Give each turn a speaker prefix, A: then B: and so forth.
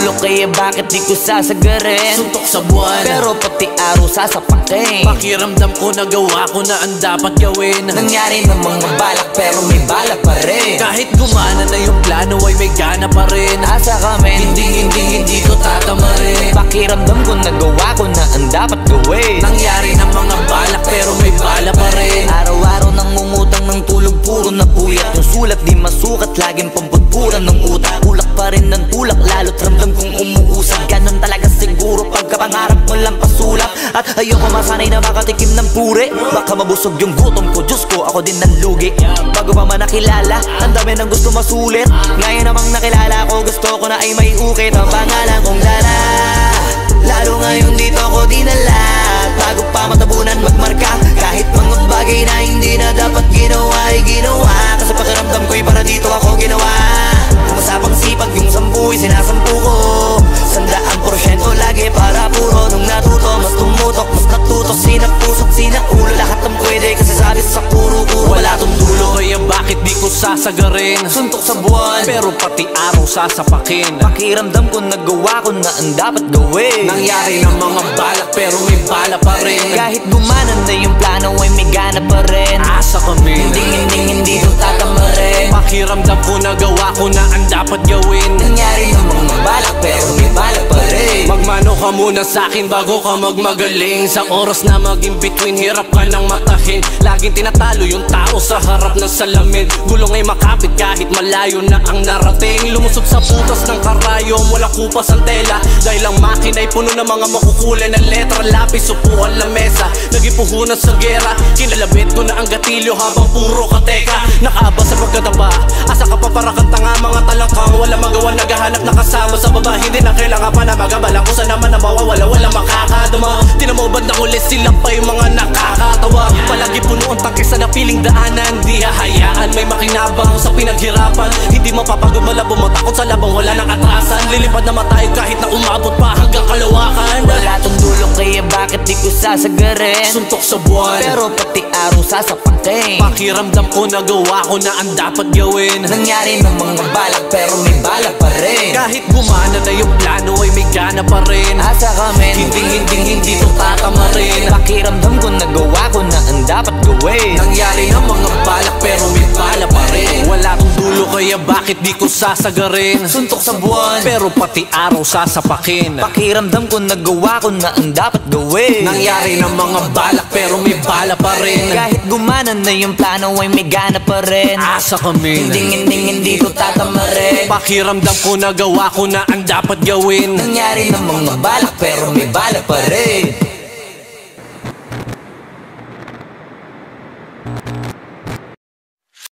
A: dulo kaya bakit di ko sasagarin?
B: Suntok sa buwan,
A: pero pati araw sasapakin.
B: pakiramdam ko nagawa ko na ang dapat gawin.
A: Nangyari na mga balak pero may balak pa rin.
B: Kahit gumana na yung plano ay may gana pa rin.
A: Asa kami,
B: Hindi ko tatamarin.
A: pakiramdam ko nagawa ko na ang dapat gawin.
B: Nangyari na mga balak pero may bala pa rin.
A: Araw-araw nangungutang ng tulog, puro na puyat. Yung sulat di masukat, laging pampudpuran ng utak. Tulak pa rin ng tulak, lalo't ramdam kong umuusap. Ganon talaga siguro pagkapangarap mo lang pasulak. At ayoko masanay na makatikim ng puri. Baka mabusog yung gutom ko, Diyos ko, ako din nanlugi. Bago pa man nakilala, ang dami ng gusto masulit. Ngayon namang nakilala ko, gusto ko na ay may ukit. Ang pangalan kong Lala, lalo ngayon dito ko dinala. Bago pa matabunan magmarka, kahit mga bagay na hindi na dapat ginawa ay ginawa. Kasi pakiramdam ko'y para dito ako ginawa. Kumasapang sipag yung 10'y sinasampu ko. 100% lagi para puro. Nung natuto, mas tumutok, mas natutok. Sinapusok, sinaulo, lahat ng pwede. Kasi sabi sa kuro-kuro, wala tong dulo.
B: Kaya bakit di ko sasagarin?
A: Suntok sa buwan,
B: pero pati araw sasapakin.
A: pakiramdam ko nagawa ko na ang dapat gawin.
B: Nangyari ng mga balak pero may bala pa rin.
A: Kahit gumana na yung plano ay may gana pa rin.
B: Asa kami,
A: Hindi ko tatamarin.
B: pakiramdam ko nagawa ko na ang dapat gawin.
A: Nangyari ng mga balak pero may balak pa rin.
B: Magmano ka muna sa'kin bago ka magmagaling. Sa oras na maging between, hirap ka nang matahin. Laging tinatalo yung tao sa harap ng salamin. Gulong ay makapit kahit malayo na ang narating. Lumusog sa putas ng karayom, wala kupas ang tela. Dahil ang makina ay puno ng mga makukulay na letra. Lapis, upuan, lamesa, nagipuhunan sa gera. Kinalabit ko na ang gatilyo habang puro kateka. Nakaaba sa pagkataba, asa ka pa para kang tanga. Mga talangkang wala magawa, naghahanap na kasama sa baba. Hindi na kailangan pa na magabala kung saan naman na mawawala, wala makakadama. Tinamobad na ulit sila pa yung mga nakakatawa. Palagi puno ang tangke sa napiling daanan. Di hahayaan may makinabang sa pinaghirapan. Hindi mapapagod malabo, matakot sa labang wala nang atrasan. Lilipad na matayo kahit na umabot pa hanggang kalawakan.
A: Wala tong dulo kaya bakit di ko sasagarin?
B: Suntok sa buwan,
A: pero pati araw sasapakin.
B: pakiramdam ko nagawa ko na ang dapat gawin.
A: Nangyari ng mga balak pero may balak pa rin.
B: Kahit gumana na yung plano ay may gana pa rin.
A: Asa kami,
B: Hindi to tatamarin.
A: pakiramdam ko nagawa ko na ang dapat gawin.
B: Nangyari ng mga balak pero may bala pa rin. Wala tong dulo kaya bakit di ko sasagarin?
A: Suntok sa buwan,
B: pero pati araw sasapakin.
A: pakiramdam ko nagawa ko na ang dapat gawin.
B: Nangyari ng mga balak pero may bala pa rin.
A: Kahit gumana na yung plano ay may gana pa rin.
B: Asa kami,
A: Hindi ko tatamarin.
B: pakiramdam ko nagawa ko na ang dapat gawin.
A: Nangyari ng mga balak pero may balak pa rin.